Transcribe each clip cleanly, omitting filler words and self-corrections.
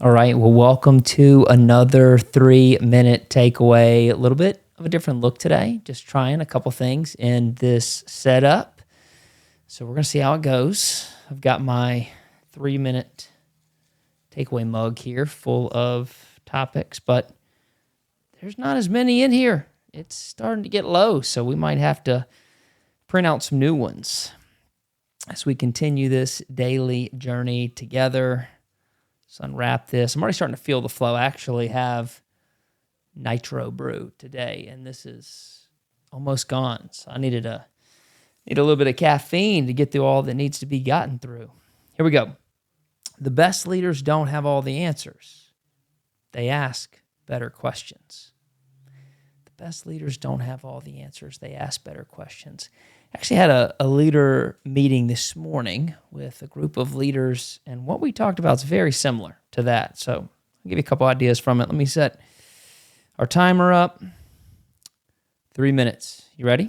All right. Well, welcome to another 3-minute takeaway. A little bit of a different look today. Just trying a couple things in this setup. So we're going to see how it goes. I've got my 3-minute takeaway mug here full of topics, but there's not as many in here. It's starting to get low, so we might have to print out some new ones as we continue this daily journey together. Let's unwrap this. I'm already starting to feel the flow. I actually have nitro brew today, and this is almost gone. So I need a little bit of caffeine to get through all that needs to be gotten through. Here we go. The best leaders don't have all the answers. They ask better questions. The best leaders don't have all the answers. They ask better questions. Actually had a leader meeting this morning with a group of leaders, and what we talked about is very similar to that. So I'll give you a couple ideas from it. Let me set our timer up. 3 minutes. You ready?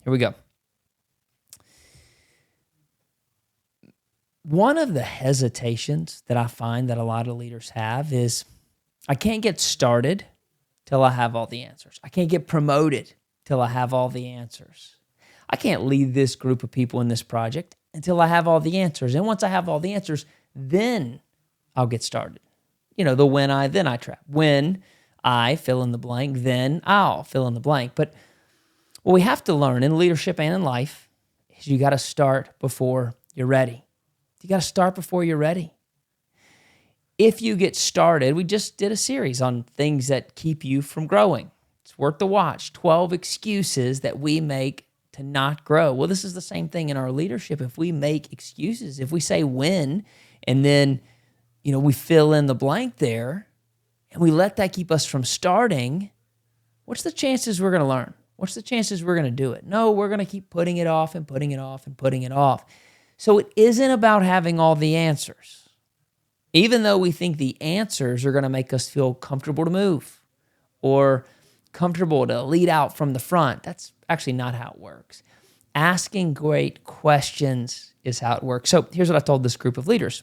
Here we go. One of the hesitations that I find that a lot of leaders have is, I can't get started till I have all the answers. I can't get promoted till I have all the answers. I can't lead this group of people in this project until I have all the answers. And once I have all the answers, then I'll get started. You know, the when I, then I trap. When I fill in the blank, then I'll fill in the blank. But what we have to learn in leadership and in life is you got to start before you're ready. You got to start before you're ready. If you get started, we just did a series on things that keep you from growing. It's worth the watch. 12 excuses that we make to not grow. Well, this is the same thing in our leadership. If we make excuses, if we say when, and then, we fill in the blank there, and we let that keep us from starting, what's the chances we're going to learn? What's the chances we're going to do it? No, we're going to keep putting it off and putting it off and putting it off. So it isn't about having all the answers. Even though we think the answers are going to make us feel comfortable to move or comfortable to lead out from the front, that's actually not how it works. Asking great questions is how it works. So here's what I told this group of leaders.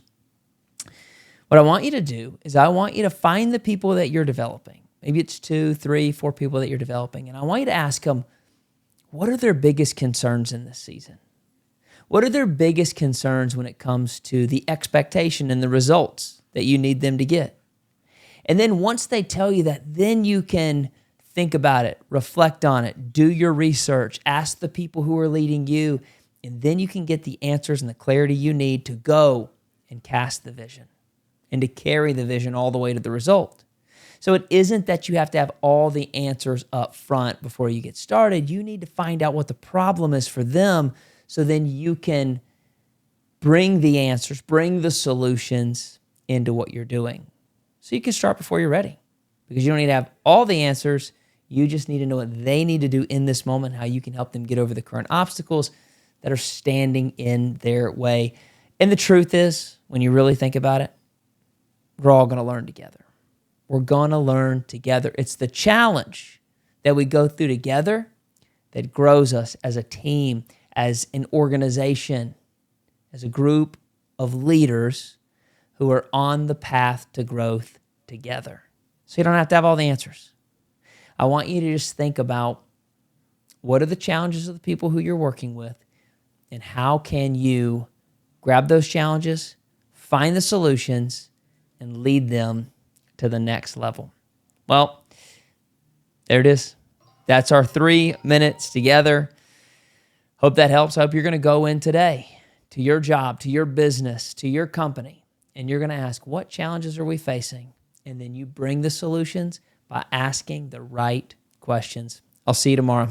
What I want you to do is I want you to find the people that you're developing. Maybe it's 2, 3, 4 people that you're developing. And I want you to ask them, what are their biggest concerns in this season? What are their biggest concerns when it comes to the expectation and the results that you need them to get? And then once they tell you that, then you can think about it, reflect on it, do your research, ask the people who are leading you, and then you can get the answers and the clarity you need to go and cast the vision and to carry the vision all the way to the result. So it isn't that you have to have all the answers up front before you get started. You need to find out what the problem is for them, so then you can bring the answers, bring the solutions into what you're doing. So you can start before you're ready, because you don't need to have all the answers. You just need to know what they need to do in this moment, how you can help them get over the current obstacles that are standing in their way. And the truth is, when you really think about it, we're all going to learn together. We're going to learn together. It's the challenge that we go through together that grows us as a team, as an organization, as a group of leaders who are on the path to growth together. So you don't have to have all the answers. I want you to just think about, what are the challenges of the people who you're working with, and how can you grab those challenges, find the solutions, and lead them to the next level. Well, there it is. That's our 3 minutes together. Hope that helps. I hope you're going to go in today to your job, to your business, to your company, and you're going to ask, what challenges are we facing? And then you bring the solutions by asking the right questions. I'll see you tomorrow.